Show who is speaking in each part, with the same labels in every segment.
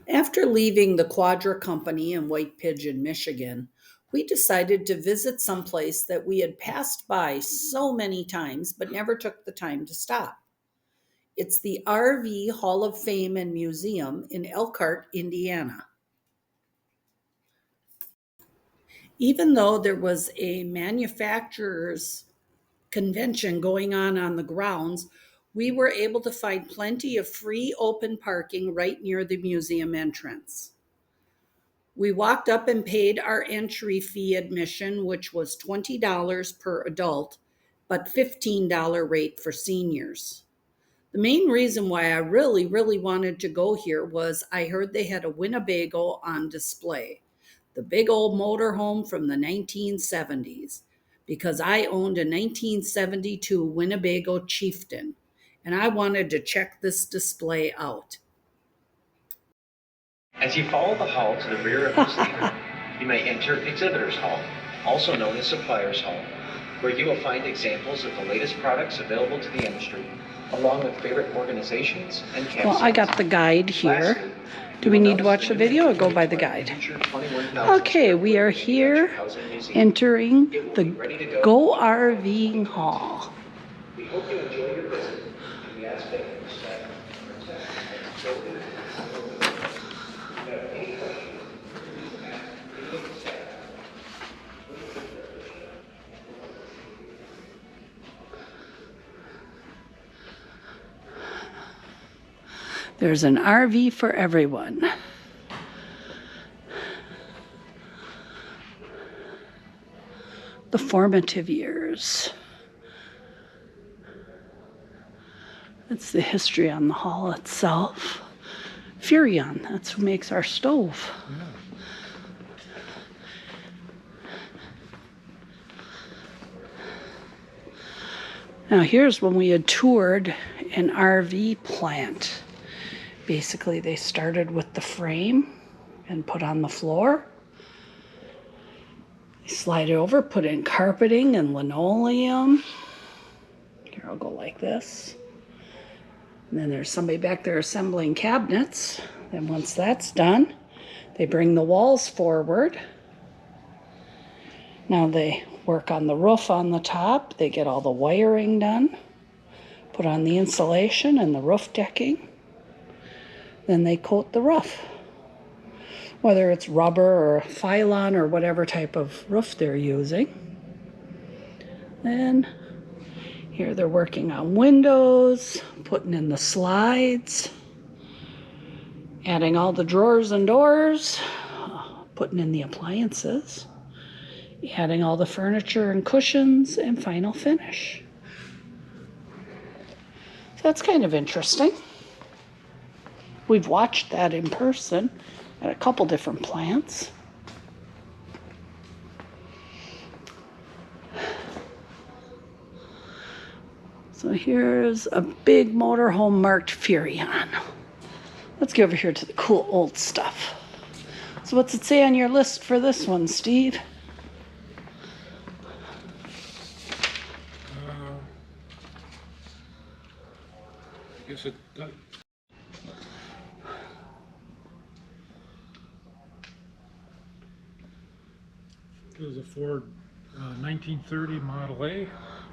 Speaker 1: After leaving the Quadra Company in White Pigeon, Michigan, we decided to visit some place that we had passed by so many times but never took the time to stop. It's the RV Hall of Fame and Museum in Elkhart, Indiana. Even though there was a manufacturer's convention going on the grounds, we were able to find plenty of free open parking right near the museum entrance. We walked up and paid our entry fee admission, which was $20 per adult, but $15 rate for seniors. The main reason why I really wanted to go here was I heard they had a Winnebago on display, the big old motorhome from the 1970s, because I owned a 1972 Winnebago Chieftain, and I wanted to check this display out.
Speaker 2: As you follow the hall to the rear of this theater, you may enter Exhibitors Hall, also known as Suppliers Hall, where you will find examples of the latest products available to the industry, along with favorite organizations and campsites.
Speaker 1: Well, I got the guide here.
Speaker 2: Lastly,
Speaker 1: Do we need to watch the video or go by the guide? Okay, we are here entering the Go RVing Hall.
Speaker 2: We hope you enjoy your visit, and we ask that you respect our protect.
Speaker 1: There's an RV for everyone. The formative years. That's the history on the hall itself. Furrion, that's who makes our stove.
Speaker 3: Yeah.
Speaker 1: Now here's when we had toured an RV plant. Basically, they started with the frame and put on the floor. They slide it over, put in carpeting and linoleum. Here, I'll go like this. And then there's somebody back there assembling cabinets. Then once that's done, they bring the walls forward. Now they work on the roof on the top. They get all the wiring done, put on the insulation and the roof decking. Then they coat the roof, whether it's rubber or Phylon or whatever type of roof they're using. Then here they're working on windows, putting in the slides, adding all the drawers and doors, putting in the appliances, adding all the furniture and cushions, and final finish. So that's kind of interesting. We've watched that in person at a couple different plants. So here's a big motorhome marked Furrion. Let's get over here to the cool old stuff. So what's it say on your list for this one, Steve?
Speaker 3: I guess it does. It was a Ford 1930 Model A.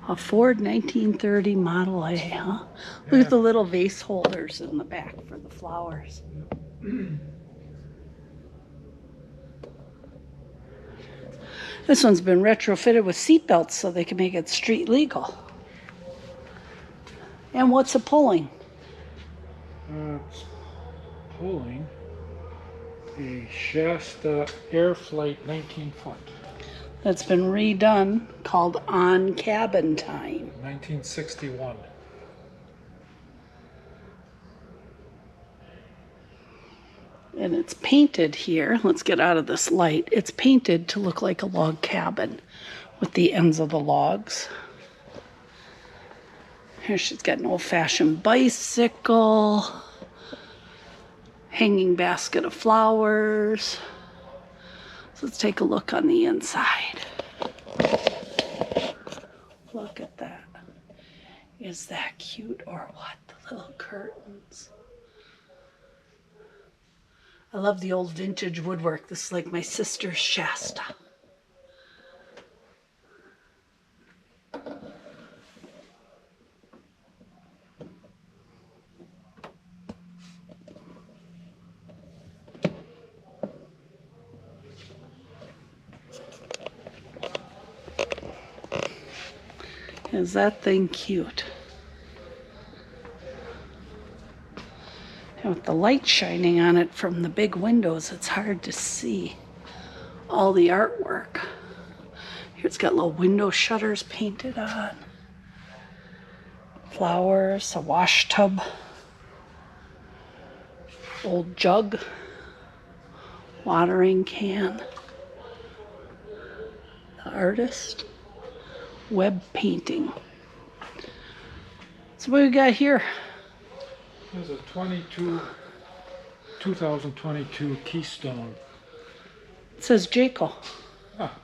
Speaker 1: A Ford 1930 Model A, huh? Look at the little vase holders in the back for the flowers. This one's been retrofitted with seat belts so they can make it street legal. And what's it pulling?
Speaker 3: It's pulling a Shasta Airflight 19-foot.
Speaker 1: That's been redone, called On Cabin Time.
Speaker 3: 1961.
Speaker 1: And it's painted here. Let's get out of this light. It's painted to look like a log cabin with the ends of the logs. Here she's got an old-fashioned bicycle, hanging basket of flowers. So let's take a look on the inside. Look at that. Is that cute or what? The little curtains. I love the old vintage woodwork. This is like my sister's Shasta. Is that thing cute? And with the light shining on it from the big windows, it's hard to see all the artwork. Here it's got little window shutters painted on. Flowers, a wash tub, old jug, watering can. The artist, web painting. So what we got here?
Speaker 3: There's a 2022 Keystone.
Speaker 1: It says Jaco.
Speaker 3: Ah.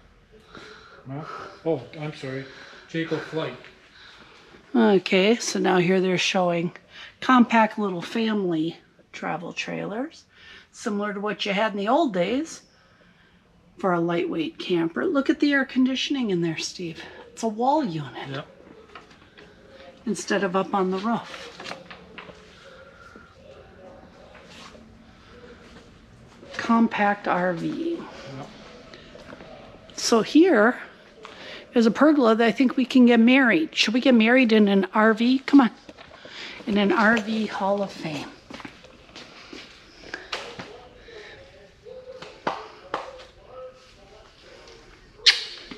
Speaker 3: No? Oh, I'm sorry. Jaco Flight.
Speaker 1: Okay, so now here they're showing compact little family travel trailers, similar to what you had in the old days for a lightweight camper. Look at the air conditioning in there, Steve. It's a wall unit.
Speaker 3: Yep.
Speaker 1: Instead of up on the roof. Compact RV.
Speaker 3: Yep.
Speaker 1: So here is a pergola that I think we can get married. Should we get married in an RV? Come on. In an RV Hall of Fame.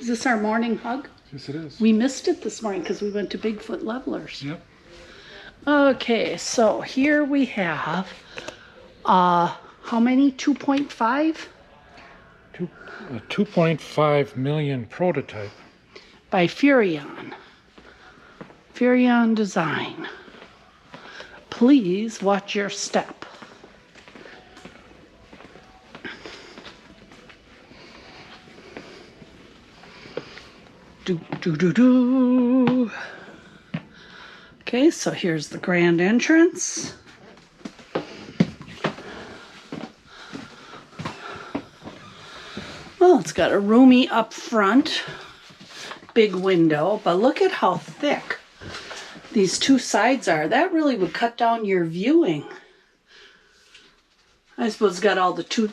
Speaker 1: Is this our morning hug?
Speaker 3: Yes, it is.
Speaker 1: We missed it this morning because we went to Bigfoot Levelers.
Speaker 3: Yep.
Speaker 1: Okay, so here we have, how many? 2.5?
Speaker 3: A 2.5 million prototype.
Speaker 1: By Furion. Furion Design. Please watch your step. Do, do, do, do. Okay, so here's the grand entrance. Well, it's got a roomy up front, big window, but look at how thick these two sides are. That really would cut down your viewing. I suppose it's got all the toot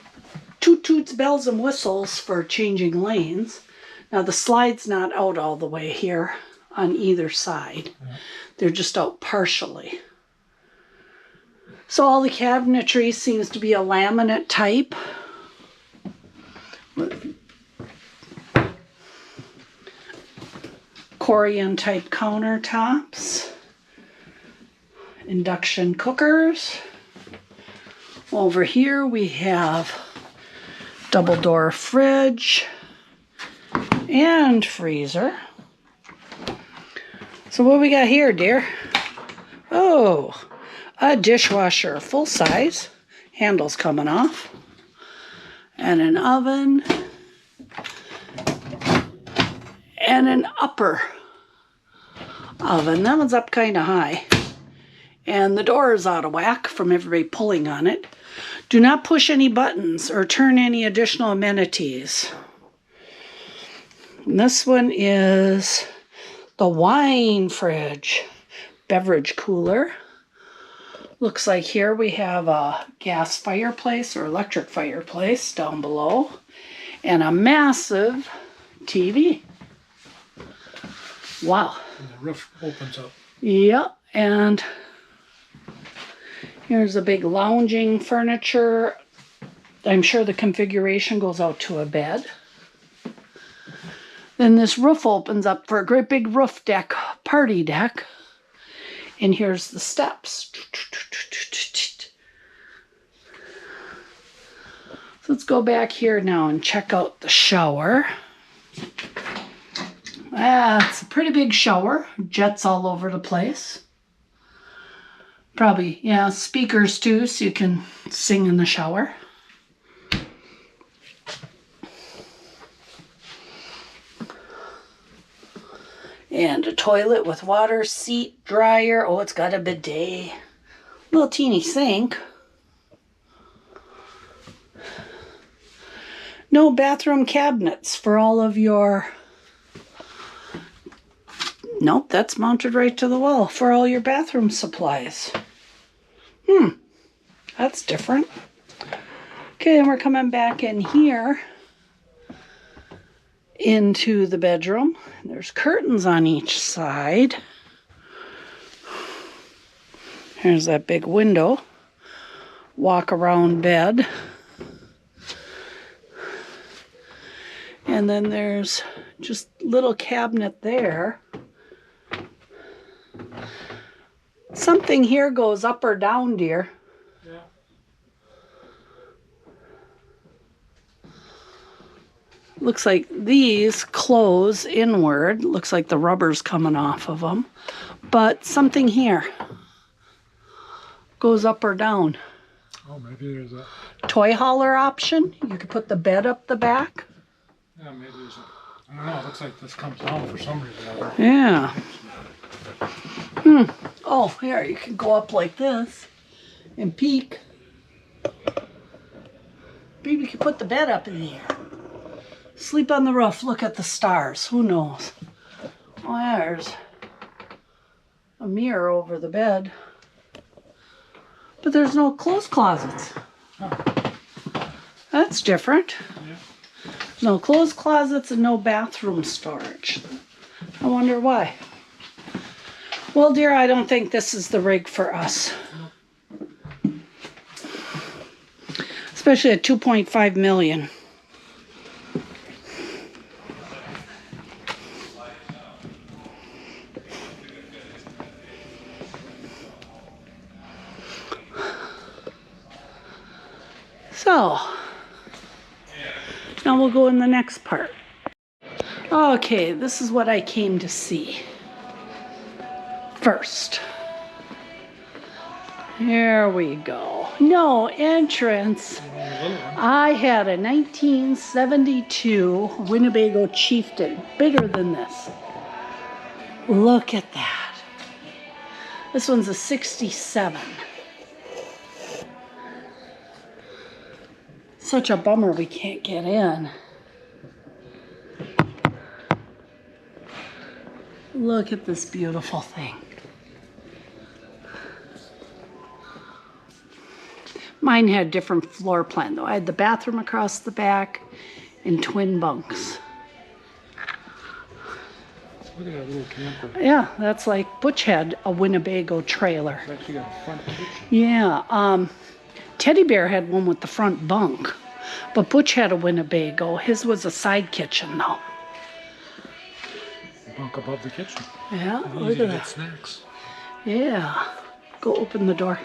Speaker 1: toots, bells, and whistles for changing lanes. Now the slide's not out all the way here on either side. Yeah. They're just out partially. So all the cabinetry seems to be a laminate type. Corian type countertops. Induction cookers. Over here we have double door fridge and freezer. So what we got here, dear? Oh, a dishwasher, full size. Handle's coming off. And an oven. And an upper oven. That one's up kind of high. And the door is out of whack from everybody pulling on it. Do not push any buttons or turn any additional amenities. And this one is the wine fridge, beverage cooler. Looks like here we have a gas fireplace or electric fireplace down below. And a massive TV. Wow.
Speaker 3: And the roof opens up.
Speaker 1: Yep, and here's a big lounging furniture. I'm sure the configuration goes out to a bed. Then this roof opens up for a great big roof deck, party deck. And here's the steps. So let's go back here now and check out the shower. It's a pretty big shower. Jets all over the place. Probably, yeah, speakers too, so you can sing in the shower. And a toilet with water, seat, dryer. Oh, it's got a bidet. Little teeny sink. No bathroom cabinets for all of your... Nope, that's mounted right to the wall for all your bathroom supplies. That's different. Okay, and we're coming back in here into the bedroom. There's curtains on each side. Here's that big window. Walk around bed. And then there's just little cabinet there. Something here goes up or down, dear.
Speaker 3: Yeah.
Speaker 1: Looks like these close inward. Looks like the rubber's coming off of them. But something here goes up or down.
Speaker 3: Oh, maybe there's a...
Speaker 1: Toy hauler option. You could put the bed up the back.
Speaker 3: Yeah, maybe there's a... I don't know, it looks like this comes down for some reason.
Speaker 1: Yeah. Oh, here, you can go up like this and peek. Maybe you could put the bed up in the air. Sleep on the roof, look at the stars. Who knows? Oh, there's a mirror over the bed. But there's no clothes closets.
Speaker 3: Oh.
Speaker 1: That's different.
Speaker 3: Yeah.
Speaker 1: No clothes closets and no bathroom storage. I wonder why. Well, dear, I don't think this is the rig for us. Especially at 2.5 million. So, now we'll go in the next part. Okay, this is what I came to see first. Here we go. No entrance. I had a 1972 Winnebago Chieftain, bigger than this. Look at that. This one's a 67. Such a bummer we can't get in. Look at this beautiful thing. Mine had different floor plan though. I had the bathroom across the back and twin bunks.
Speaker 3: Look at that little camper.
Speaker 1: Yeah, that's like Butch had a Winnebago trailer.
Speaker 3: It's actually got a front kitchen.
Speaker 1: Yeah, Teddy Bear had one with the front bunk, but Butch had a Winnebago. His was a side kitchen though.
Speaker 3: Bunk above the kitchen.
Speaker 1: Yeah,
Speaker 3: Easy
Speaker 1: look
Speaker 3: to
Speaker 1: at
Speaker 3: get
Speaker 1: that.
Speaker 3: snacks.
Speaker 1: Yeah, go open the door.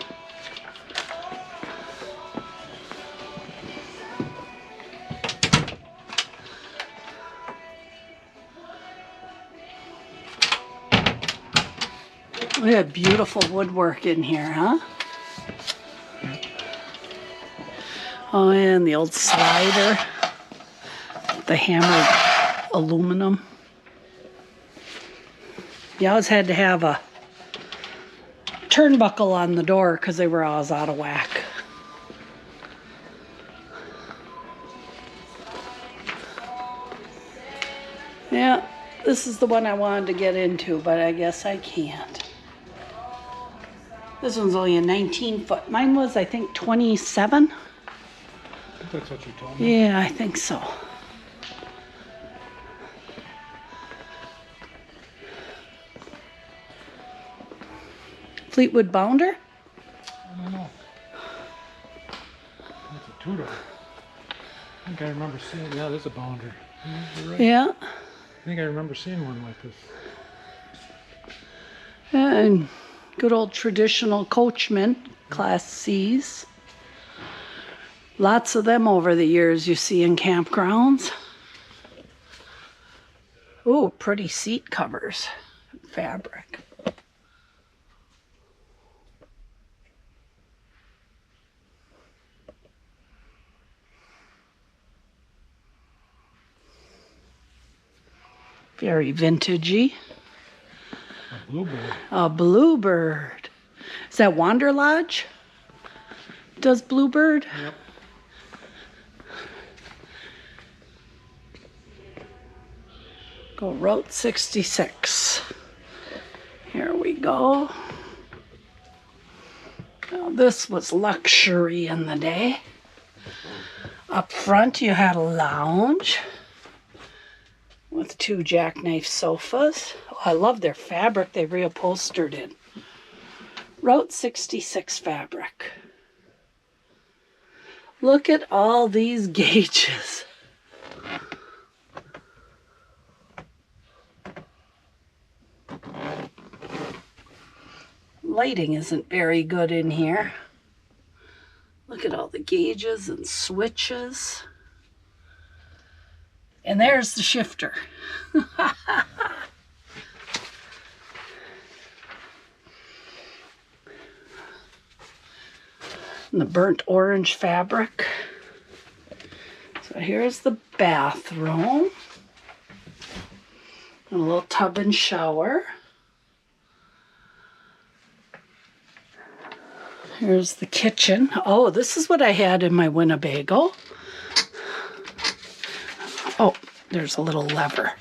Speaker 1: Look at beautiful woodwork in here, huh? Oh, and the old slider. The hammered aluminum. You always had to have a turnbuckle on the door because they were always out of whack. Yeah, this is the one I wanted to get into, but I guess I can't. This one's only a 19 foot. Mine was, I think, 27.
Speaker 3: I think that's what you told me.
Speaker 1: Yeah, I think so. Fleetwood Bounder?
Speaker 3: I don't know. That's a two-door. I think I remember seeing, yeah, there's a Bounder. You're right.
Speaker 1: Yeah.
Speaker 3: I think I remember seeing one like this.
Speaker 1: And good old traditional Coachman, Class Cs. Lots of them over the years you see in campgrounds. Ooh, pretty seat covers. Fabric. Very vintagey.
Speaker 3: A Bluebird.
Speaker 1: A Bluebird. Is that Wander Lodge? Does Bluebird?
Speaker 3: Yep.
Speaker 1: Go Route 66. Here we go. Now this was luxury in the day. Up front you had a lounge with 2 jackknife sofas. Oh, I love their fabric they reupholstered in. Route 66 fabric. Look at all these gauges. Lighting isn't very good in here. Look at all the gauges and switches. And there's the shifter. And the burnt orange fabric. So here's the bathroom. And a little tub and shower. Here's the kitchen. Oh, this is what I had in my Winnebago. Oh, there's a little lever.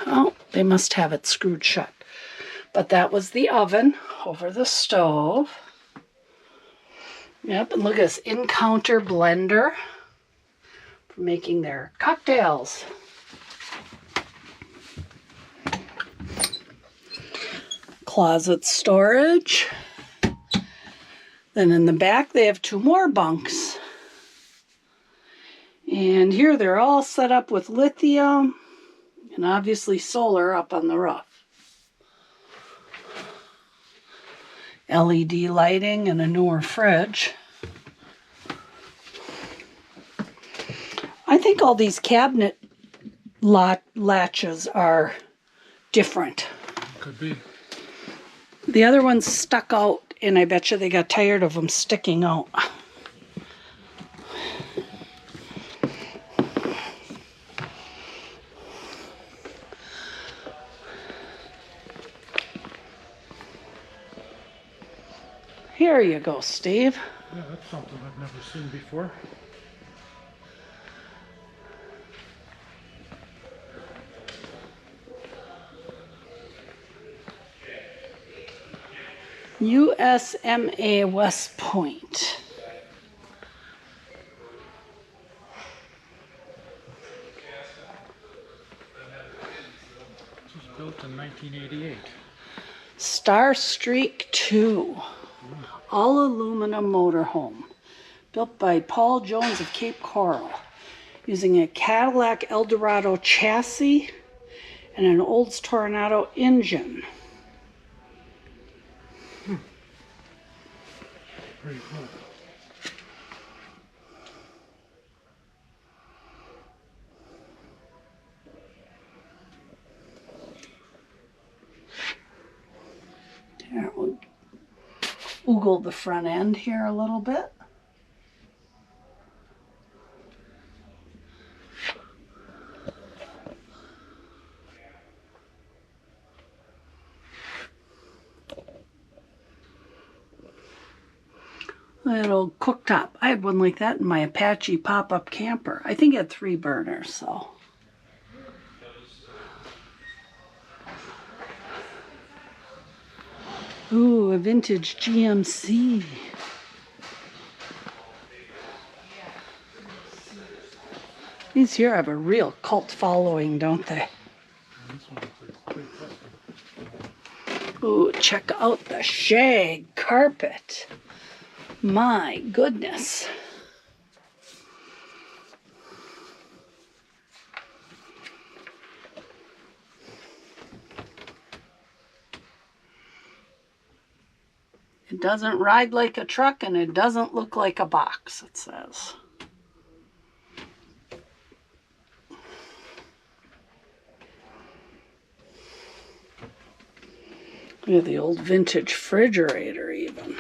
Speaker 1: Oh, they must have it screwed shut. But that was the oven over the stove. Yep, and look at this Encounter blender for making their cocktails. Closet storage. Then in the back they have 2 more bunks. And here they're all set up with lithium and obviously solar up on the roof. LED lighting and a newer fridge. I think all these cabinet latches are different.
Speaker 3: Could be.
Speaker 1: The other ones stuck out, and I bet you they got tired of them sticking out. Here you go, Steve.
Speaker 3: Yeah, that's something I've never seen before.
Speaker 1: USMA West Point.
Speaker 3: This was built in 1988.
Speaker 1: Star Streak 2. All aluminum motorhome. Built by Paul Jones of Cape Coral. Using a Cadillac Eldorado chassis and an Olds Tornado engine.
Speaker 3: Pretty cool.
Speaker 1: There, we'll oogle the front end here a little bit. Little cooktop. I had one like that in my Apache pop-up camper. I think it had 3 burners, so. Ooh, a vintage GMC. These here have a real cult following, don't they? Ooh, check out the shag carpet. My goodness. It doesn't ride like a truck and it doesn't look like a box, it says. Look at the old vintage refrigerator even.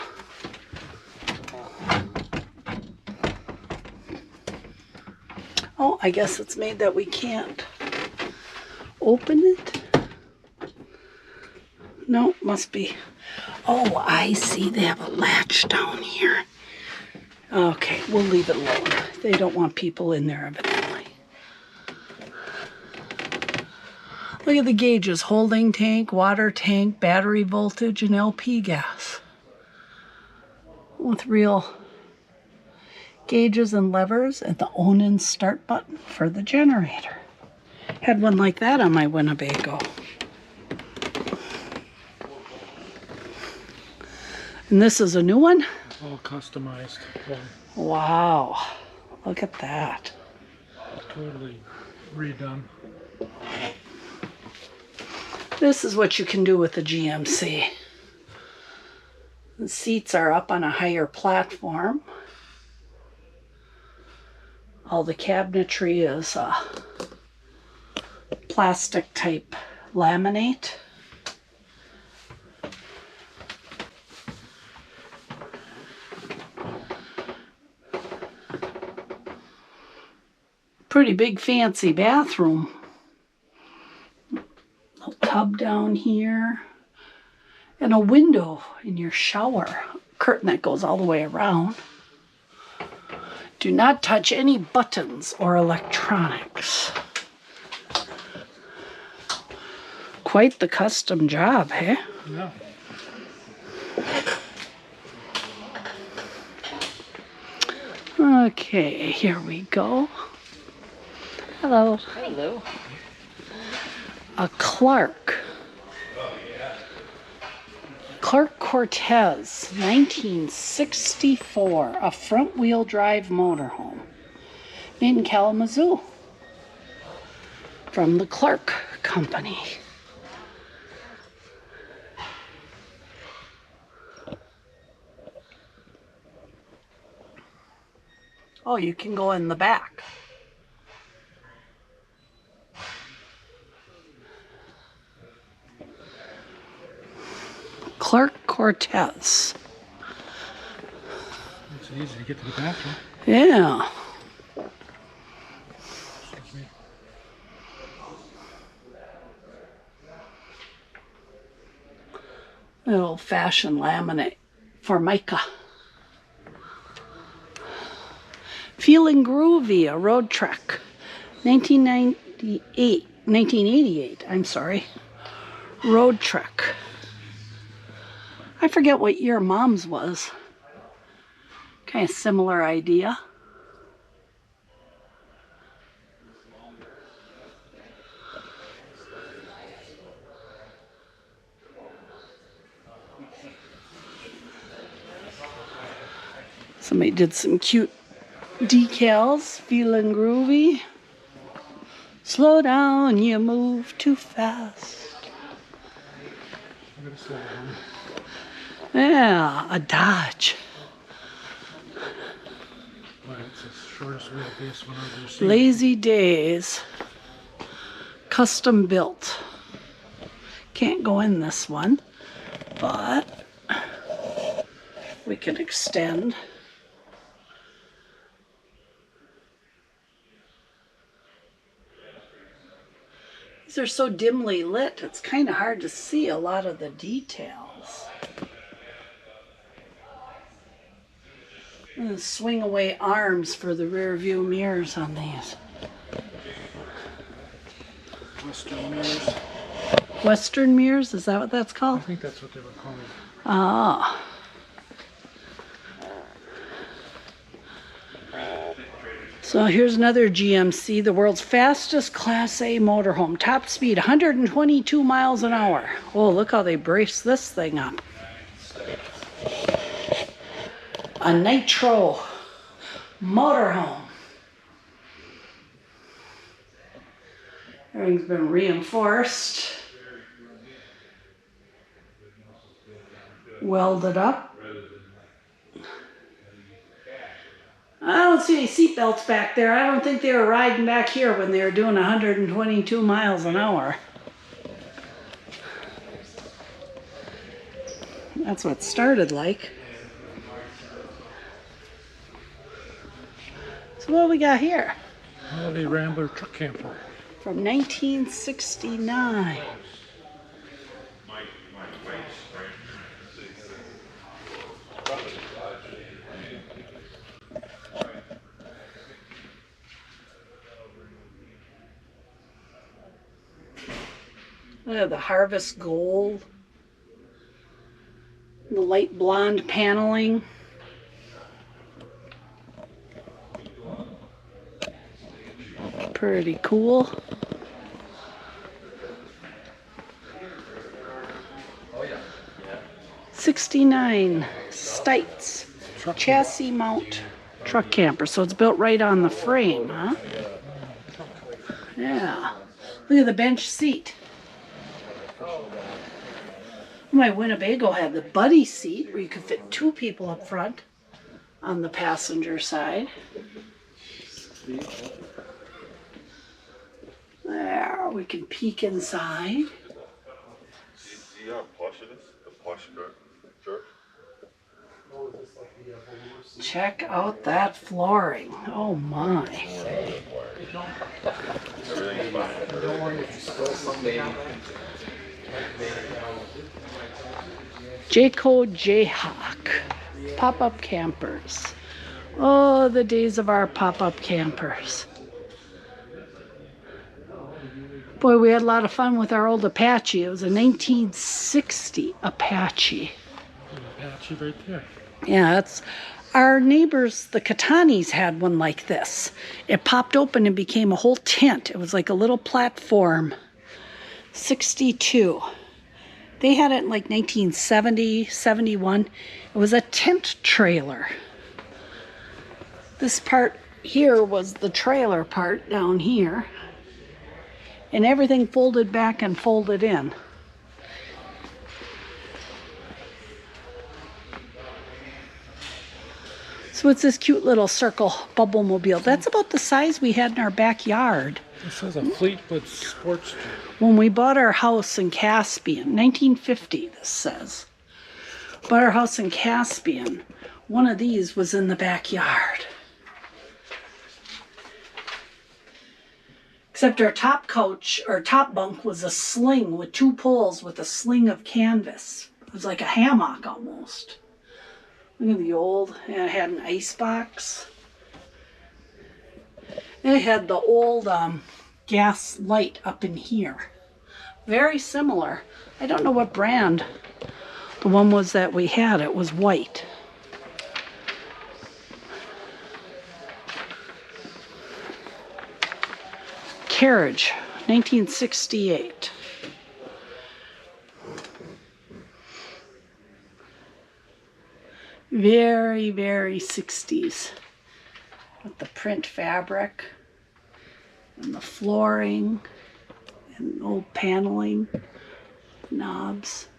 Speaker 1: Oh, I guess it's made that we can't open it. No, must be. Oh, I see. They have a latch down here. Okay, we'll leave it alone. They don't want people in there evidently. Look at the gauges, holding tank, water tank, battery voltage, and LP gas. With real gauges and levers and the on and start button for the generator. Had one like that on my Winnebago. And this is a new one?
Speaker 3: All customized.
Speaker 1: Wow, look at that.
Speaker 3: Totally redone.
Speaker 1: This is what you can do with the GMC. The seats are up on a higher platform. All the cabinetry is plastic type laminate. Pretty big fancy bathroom. A tub down here. And a window in your shower. Curtain that goes all the way around. Do not touch any buttons or electronics. Quite the custom job, eh?
Speaker 3: Yeah.
Speaker 1: Okay, here we go. Hello.
Speaker 4: Hello.
Speaker 1: A Clark Cortez, 1964, a front-wheel drive motorhome made in Kalamazoo from the Clark Company. Oh, you can go in the back. Clark Cortez.
Speaker 3: It's easy to get to the bathroom.
Speaker 1: Yeah.
Speaker 3: Excuse me.
Speaker 1: An old-fashioned laminate Formica. Feeling Groovy, a road truck. 1988, I'm sorry. Road truck. I forget what year Mom's was. Kind of similar idea. Somebody did some cute decals. Feeling groovy. Slow down, you move too fast.
Speaker 3: I'm gonna slow down.
Speaker 1: Yeah, a Dodge.
Speaker 3: Well, it's the shortest wheelbase one I've ever seen.
Speaker 1: Lazy Days. Custom built. Can't go in this one, but we can extend. These are so dimly lit, it's kind of hard to see a lot of the details. And swing away arms for the rear view mirrors on these.
Speaker 3: Western mirrors.
Speaker 1: Western mirrors, is that what that's
Speaker 3: I
Speaker 1: called?
Speaker 3: think that's what they were calling.
Speaker 1: Ah. So here's another GMC, the world's fastest Class A motorhome. Top speed, 122 miles an hour. Oh, look how they brace this thing up. A Nitro motorhome. Everything's been reinforced. Welded up. I don't see any seatbelts back there. I don't think they were riding back here when they were doing 122 miles an hour. That's what it started like. So what do we got here?
Speaker 3: Holiday Rambler truck camper.
Speaker 1: From 1969. Look at the Harvest Gold. The light blonde paneling. Pretty cool. $69 Stites chassis mount truck camper. So it's built right on the frame, huh? Yeah. Look at the bench seat. My Winnebago had the buddy seat where you could fit 2 people up front on the passenger side. There, we can peek inside.
Speaker 4: See how plush it is? The plush shirt?
Speaker 1: Check out that flooring. Oh my.
Speaker 4: Everything's fine.
Speaker 1: Jayco Jayhawk. Pop-up campers. Oh, the days of our pop-up campers. Boy, we had a lot of fun with our old Apache. It was a 1960 Apache.
Speaker 3: Apache right there.
Speaker 1: Yeah, that's our neighbors, the Katanis, had one like this. It popped open and became a whole tent. It was like a little platform. 62. They had it in like 1970, 71. It was a tent trailer. This part here was the trailer part down here. And everything folded back and folded in. So it's this cute little circle bubble mobile. That's about the size we had in our backyard.
Speaker 3: This is a Fleetwood Sportster.
Speaker 1: When we bought our house in Caspian, 1950, this says. Bought our house in Caspian. One of these was in the backyard. Except our top couch, or top bunk, was a sling with 2 poles with a sling of canvas. It was like a hammock almost. Look at the old, and it had an ice box. And it had the old gas light up in here. Very similar. I don't know what brand the one was that we had. It was white. Carriage, 1968. Very, very 60s. With the print fabric and the flooring and old paneling, knobs.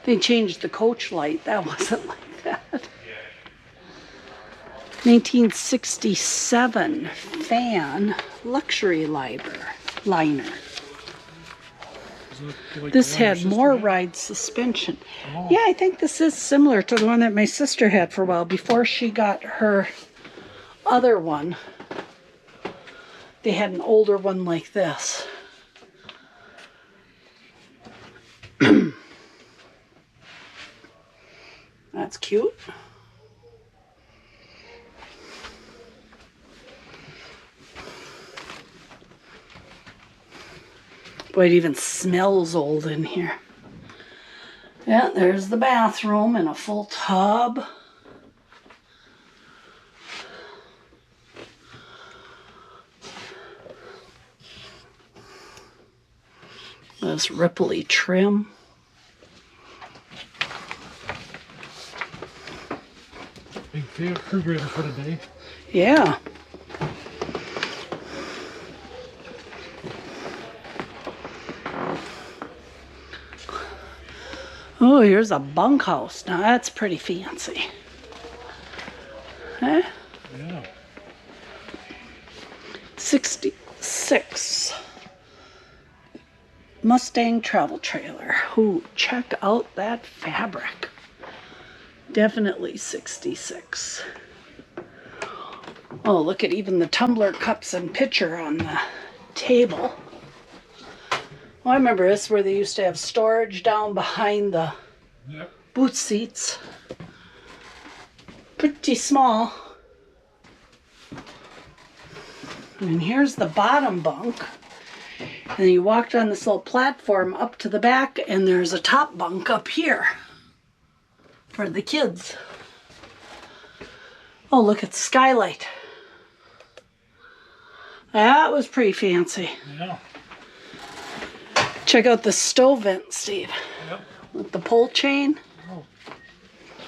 Speaker 1: They changed the coach light. That wasn't like that. 1967 fan luxury liner.
Speaker 3: Like
Speaker 1: This
Speaker 3: the one your
Speaker 1: had
Speaker 3: sister
Speaker 1: more
Speaker 3: had?
Speaker 1: ride suspension.
Speaker 3: Oh.
Speaker 1: Yeah, I think this is similar to the one that my sister had for a while before she got her other one. They had an older one like this. That's cute. Boy, it even smells old in here. Yeah, there's the bathroom and a full tub. This ripply trim.
Speaker 3: Big crew grader for the day.
Speaker 1: Yeah. Oh, here's a bunkhouse. Now that's pretty fancy. Huh?
Speaker 3: Yeah.
Speaker 1: 66. Mustang travel trailer. Ooh, check out that fabric. Definitely 66. Oh, look at even the tumbler cups and pitcher on the table. Well, I remember this where they used to have storage down behind the
Speaker 3: Yep.
Speaker 1: boot seats. Pretty small. And here's the bottom bunk. And you walked on this little platform up to the back, and there's a top bunk up here for the kids. Oh, look at the skylight. That was pretty fancy.
Speaker 3: Yeah.
Speaker 1: Check out the stove vent, Steve.
Speaker 3: Yep.
Speaker 1: With the pull chain.
Speaker 3: Oh.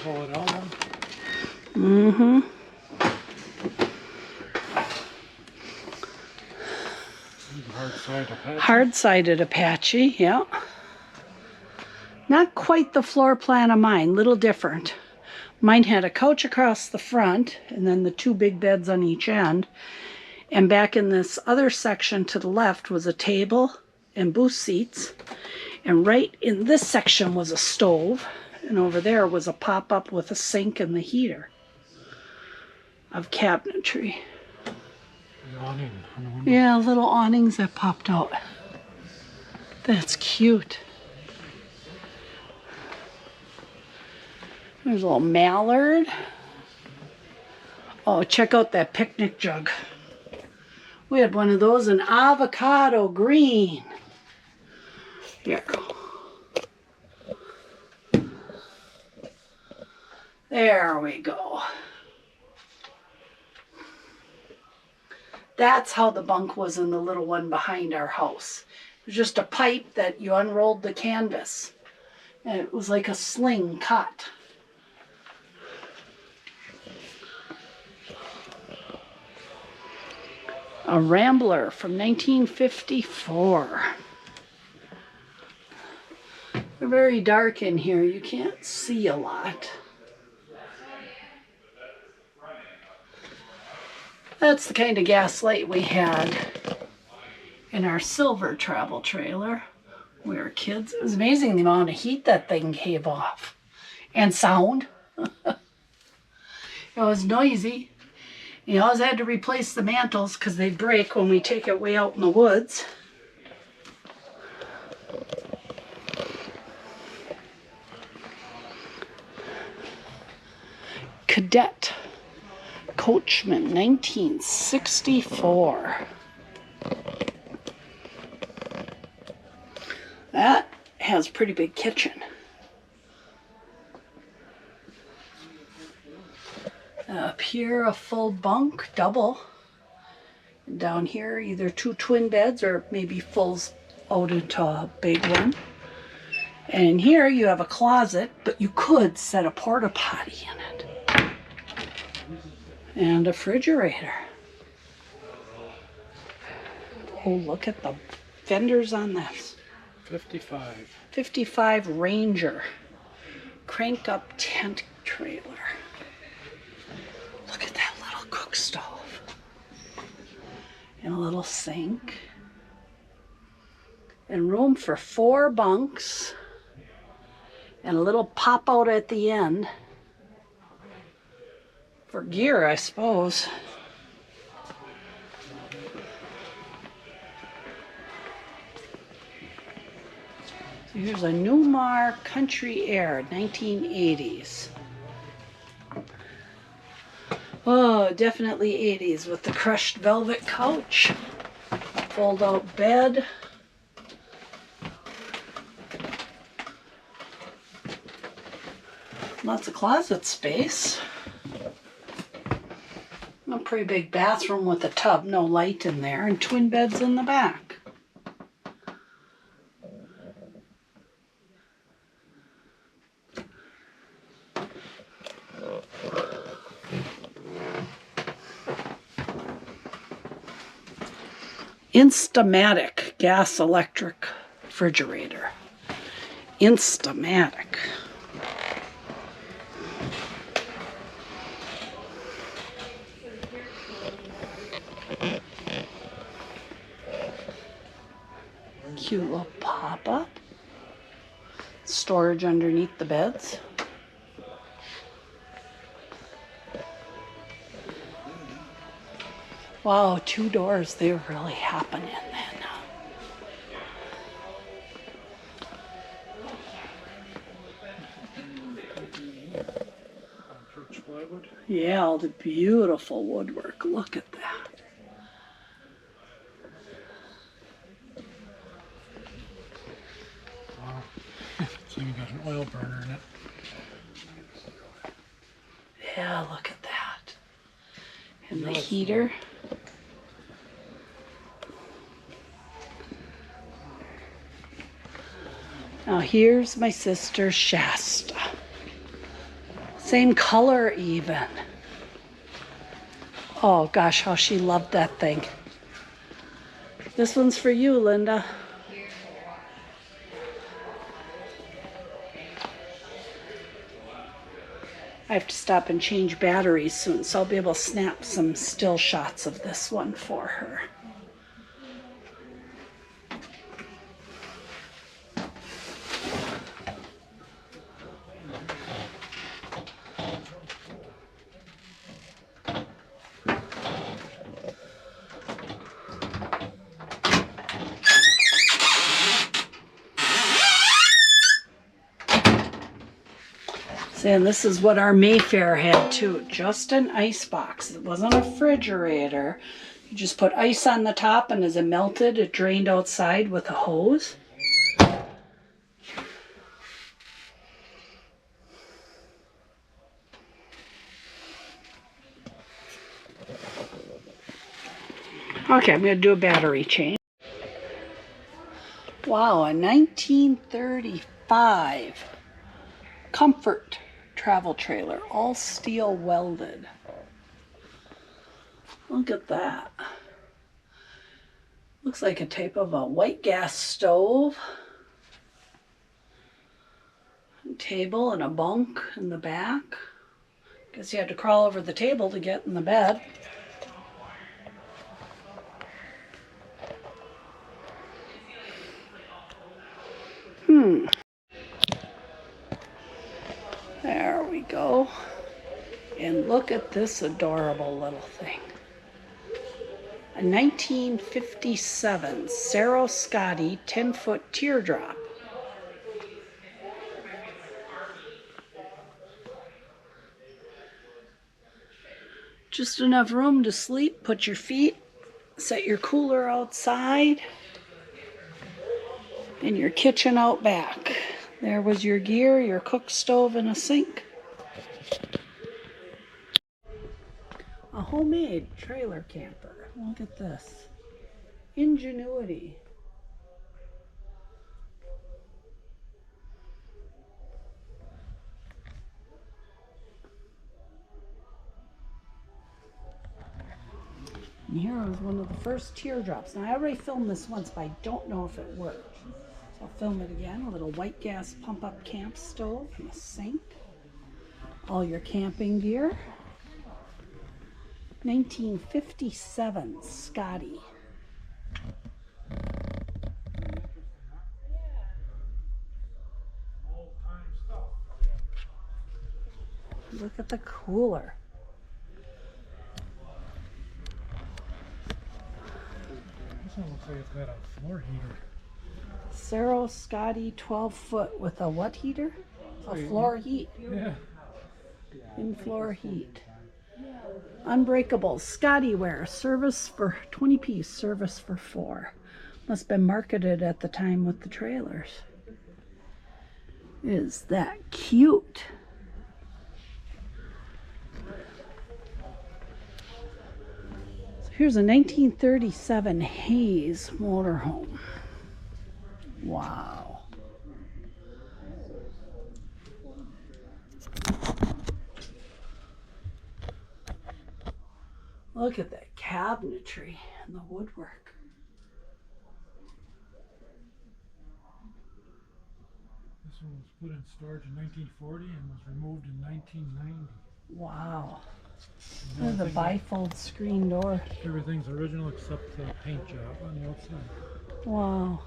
Speaker 3: Pull it out then.
Speaker 1: Mm-hmm.
Speaker 3: Hard-sided Apache.
Speaker 1: Hard-sided Apache, yeah. Not quite the floor plan of mine, little different. Mine had a couch across the front and then the two big beds on each end. And back in this other section to the left was a table and booth seats. And right in this section was a stove. And over there was a pop-up with a sink and the heater of cabinetry.
Speaker 3: The awning on the window.
Speaker 1: Yeah, little awnings that popped out. That's cute. There's a little mallard. Oh, check out that picnic jug. We had one of those in avocado green. Here. There we go. That's how the bunk was in the little one behind our house. It was just a pipe that you unrolled the canvas. And it was like a sling cut. A Rambler from 1954. They're very dark in here. You can't see a lot. That's the kind of gas light we had in our silver travel trailer. We were kids. It was amazing the amount of heat that thing gave off. And sound. It was noisy. You always had to replace the mantles because they break when we take it way out in the woods. Cadet Coachman, 1964. That has a pretty big kitchen. Up here, a full bunk, double. And down here, either two twin beds or maybe fulls out into a big one. And here you have a closet, but you could set a porta potty in it. And a refrigerator. Oh, look at the fenders on this.
Speaker 3: 55.
Speaker 1: 55 Ranger. Crank up tent trailer. Look at that little cook stove. And a little sink. And room for 4 bunks. And a little pop out at the end. For gear, I suppose. So here's a Newmar Country Air, 1980s. Oh, definitely 80s with the crushed velvet couch, fold-out bed. Lots of closet space. A pretty big bathroom with a tub, no light in there, and twin beds in the back. Instamatic gas electric refrigerator. Instamatic. Cute little pop-up. Storage underneath the beds. Wow, 2 doors. They're really happening then.
Speaker 3: Church plywood.
Speaker 1: Yeah, all the beautiful woodwork. Look at that.
Speaker 3: It's even got an oil burner in it.
Speaker 1: Yeah, look at that. And the
Speaker 3: Nice.
Speaker 1: heater. Now here's my sister Shasta. Same color even. Oh gosh, how she loved that thing. This one's for you, Linda. I have to stop and change batteries soon, so I'll be able to snap some still shots of this one for her. And this is what our Mayfair had too, just an ice box. It wasn't a refrigerator. You just put ice on the top, and as it melted, it drained outside with a hose. Okay, I'm going to do a battery change. Wow, a 1935 Comfort travel trailer, all steel welded. Look at that. Looks like a type of a white gas stove. A table and a bunk in the back. Guess you had to crawl over the table to get in the bed. There we go. And look at this adorable little thing. A 1957 Cerro Scotti 10-foot teardrop. Just enough room to sleep, put your feet, set your cooler outside, and your kitchen out back. There was your gear, your cook stove, and a sink. A homemade trailer camper. Look at this. Ingenuity. And here was one of the first teardrops. Now I already filmed this once, but I don't know if it worked. So I'll film it again. A little white gas pump-up camp stove and a sink. All your camping gear. 1957 Scotty. Look at the cooler.
Speaker 3: This one looks like it's got a floor heater.
Speaker 1: Cerro Scotti 12-foot with a what heater? A floor heat.
Speaker 3: Yeah.
Speaker 1: In-floor heat. Unbreakable Scotty wear. Service for 20-piece. Service for 4. Must have been marketed at the time with the trailers. Is that cute? So here's a 1937 Hayes motorhome. Wow. Look at that cabinetry and the woodwork.
Speaker 3: This one was put in storage in 1940 and was removed in 1990.
Speaker 1: Wow.
Speaker 3: And
Speaker 1: Look at the bifold screen door.
Speaker 3: Everything's original except the paint job on the outside.
Speaker 1: Wow.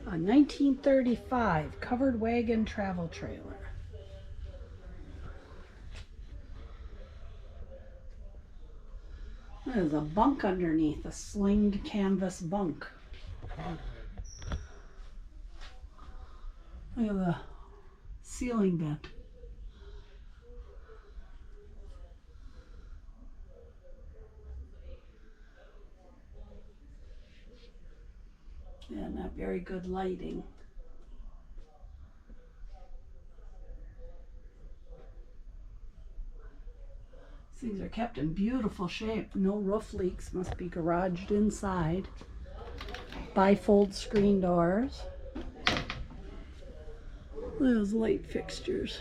Speaker 1: A 1935 covered wagon travel trailer. There's a bunk underneath, a slinged canvas bunk. Look at the ceiling vent. Not very good lighting. These are kept in beautiful shape. No roof leaks, must be garaged inside. Bifold screen doors. Those light fixtures.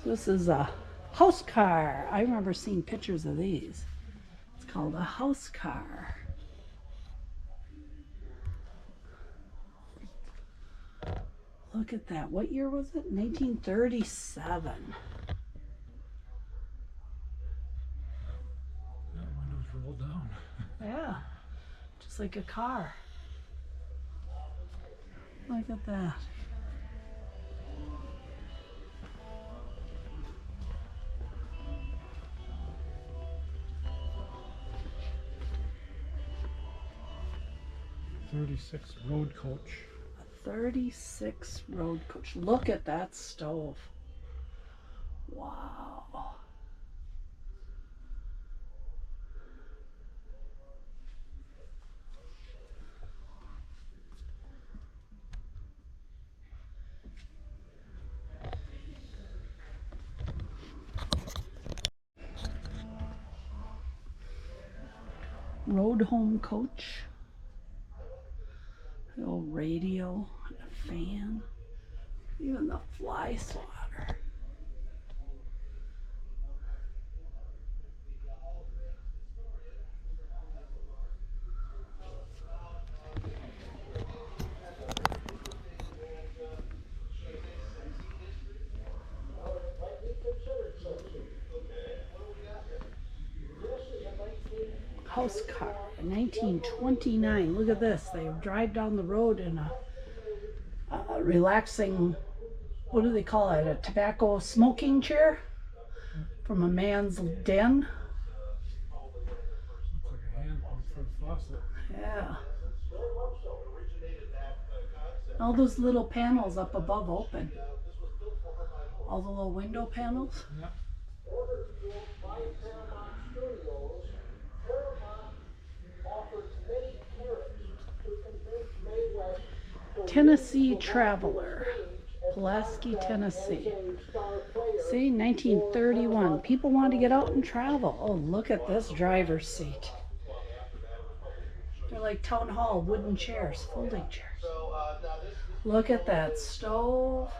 Speaker 1: This is a house car. I remember seeing pictures of these. It's called a house car. Look at that. What year was it? 1937.
Speaker 3: That window's rolled down.
Speaker 1: Yeah, just like a car. Look at that.
Speaker 3: '36 road coach.
Speaker 1: 36 road coach. Look at that stove. Wow. Road home coach. The old radio, a fan, even the fly swatter. House car, 1929. Look at this. They drive down the road in a relaxing, what do they call it? A tobacco smoking chair from a man's den.
Speaker 3: Looks like a hand pump for the faucet.
Speaker 1: Yeah. All those little panels up above open. All the little window panels.
Speaker 3: Yeah.
Speaker 1: Tennessee Traveler, Pulaski, Tennessee. See, 1931. People want to get out and travel. Oh, look at this driver's seat. They're like town hall wooden chairs, folding chairs. Look at that stove.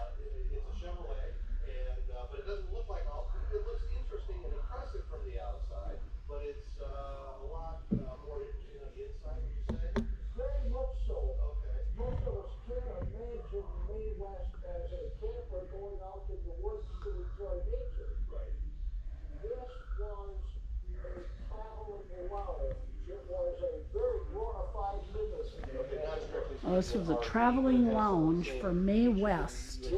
Speaker 1: Oh, this was a traveling lounge for Mae West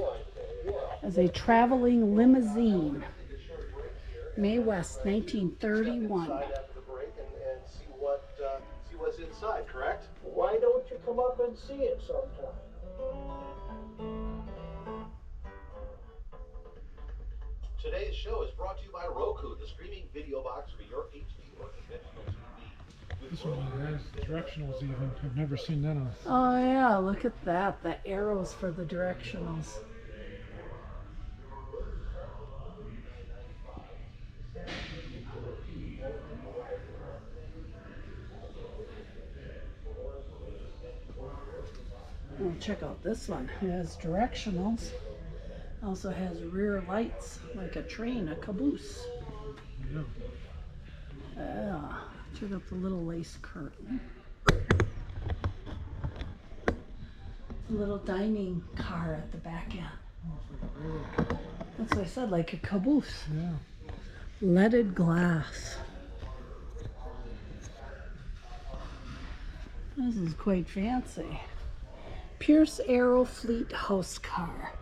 Speaker 1: as a traveling limousine. Mae West, 1931.
Speaker 5: See what's inside, correct? Why don't you come up and see it sometime? Today's show is brought to you by Roku, the streaming video box for your HD or conventional TV.
Speaker 3: This one has directionals even. I've never seen that on.
Speaker 1: Oh yeah, look at that. The arrows for the directionals. Well, check out this one. It has directionals. Also has rear lights like a train, a caboose.
Speaker 3: Yeah.
Speaker 1: Yeah. Check out the little lace curtain. Little dining car at the back end. That's what I said, like a caboose.
Speaker 3: Yeah.
Speaker 1: Leaded glass. This is quite fancy. Pierce Arrow Fleet house car.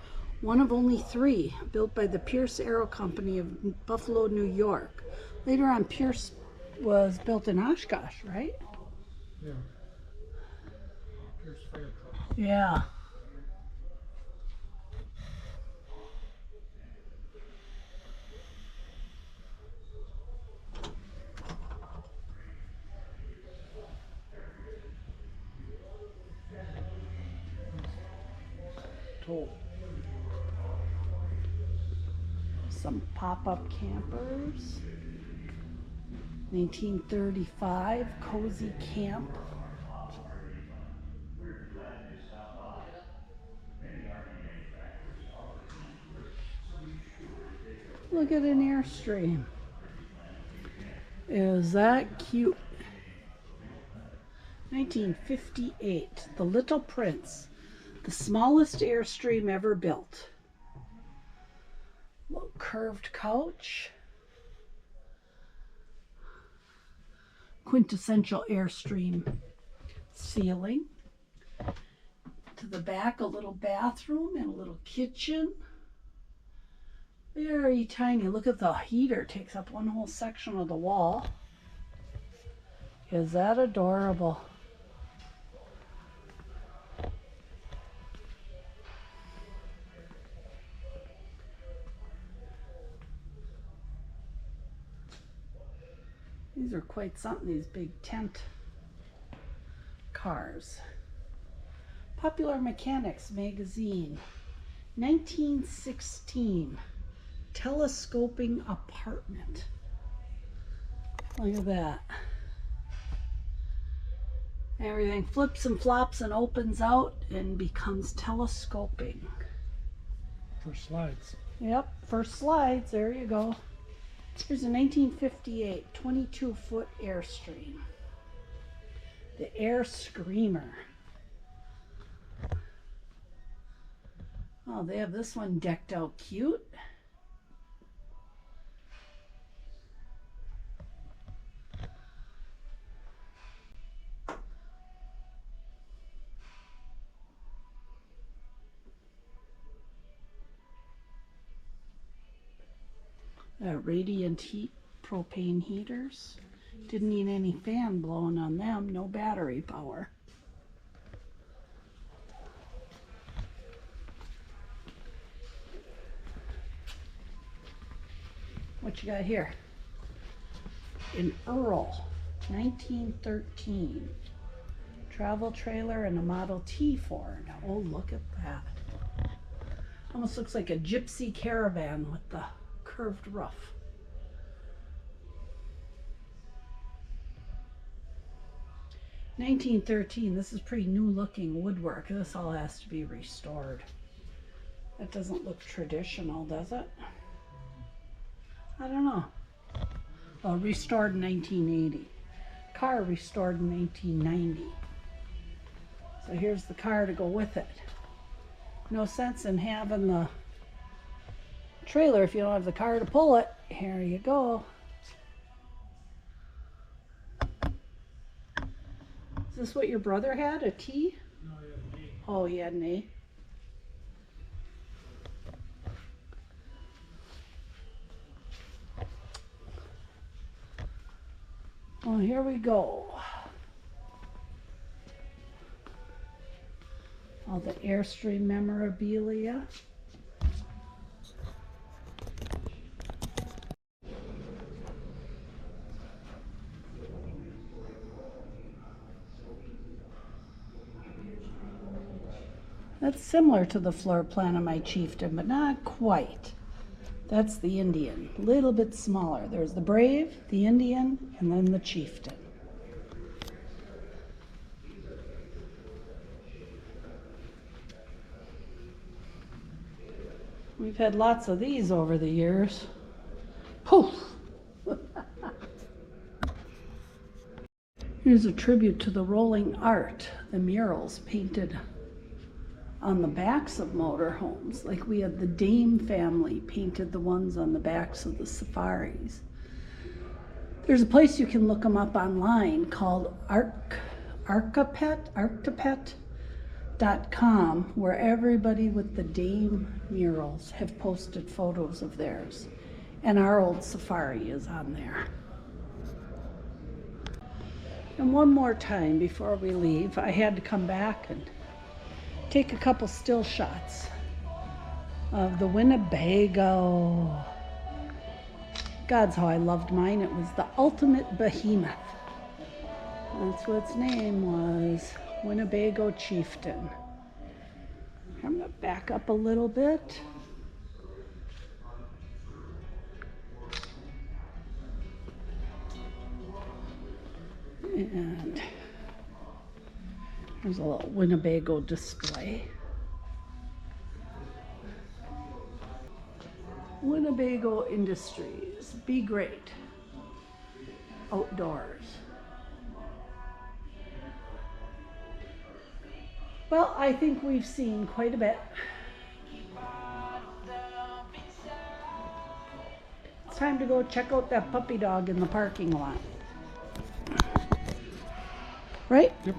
Speaker 1: One of only 3 built by the Pierce Arrow Company of Buffalo, New York. Later on, Pierce was built in Oshkosh, right?
Speaker 3: Yeah. Here's fire truck.
Speaker 1: Yeah. Oh. Some pop-up campers. 1935 cozy camp. Look at an Airstream. Is that cute? 1958, The Little Prince, the smallest Airstream ever built. Little curved couch. Quintessential Airstream ceiling. To the back, a little bathroom and a little kitchen. Very tiny. Look at the heater, takes up one whole section of the wall. Is that adorable? These are quite something, these big tent cars. Popular Mechanics magazine, 1916. Telescoping apartment. Look at that. Everything flips and flops and opens out and becomes telescoping.
Speaker 3: For slides.
Speaker 1: Yep, for slides, there you go. Here's a 1958 22-foot Airstream. The Air Screamer. Oh, they have this one decked out cute. Radiant heat propane heaters. Didn't need any fan blowing on them, no battery power. What you got here? An Earl, 1913. Travel trailer and a Model T Ford. Oh, look at that. Almost looks like a gypsy caravan with the curved roof. (1913). This is pretty new looking woodwork. This all has to be restored. That doesn't look traditional, does it? I don't know. Well, restored in 1980. Car restored in 1990. So here's the car to go with it. No sense in having the trailer if you don't have the car to pull it. Here you go. Is this what your brother had? A T?
Speaker 3: No, yeah, an A.
Speaker 1: Oh, he had an A. Well, here we go. All the Airstream memorabilia. That's similar to the floor plan of my Chieftain, but not quite. That's the Indian, a little bit smaller. There's the Brave, the Indian, and then the Chieftain. We've had lots of these over the years. Poof! Here's a tribute to the rolling art, the murals painted on the backs of motorhomes. Like we had the Dame family painted the ones on the backs of the Safaris. There's a place you can look them up online called archipet.com, where everybody with the Dame murals have posted photos of theirs. And our old Safari is on there. And one more time before we leave, I had to come back and take a couple still shots of the Winnebago. God's how I loved mine. It was the ultimate behemoth. That's what its name was, Winnebago Chieftain. I'm gonna back up a little bit. And there's a little Winnebago display. Winnebago Industries, be great outdoors. Well, I think we've seen quite a bit. It's time to go check out that puppy dog in the parking lot. Right?
Speaker 3: Yep.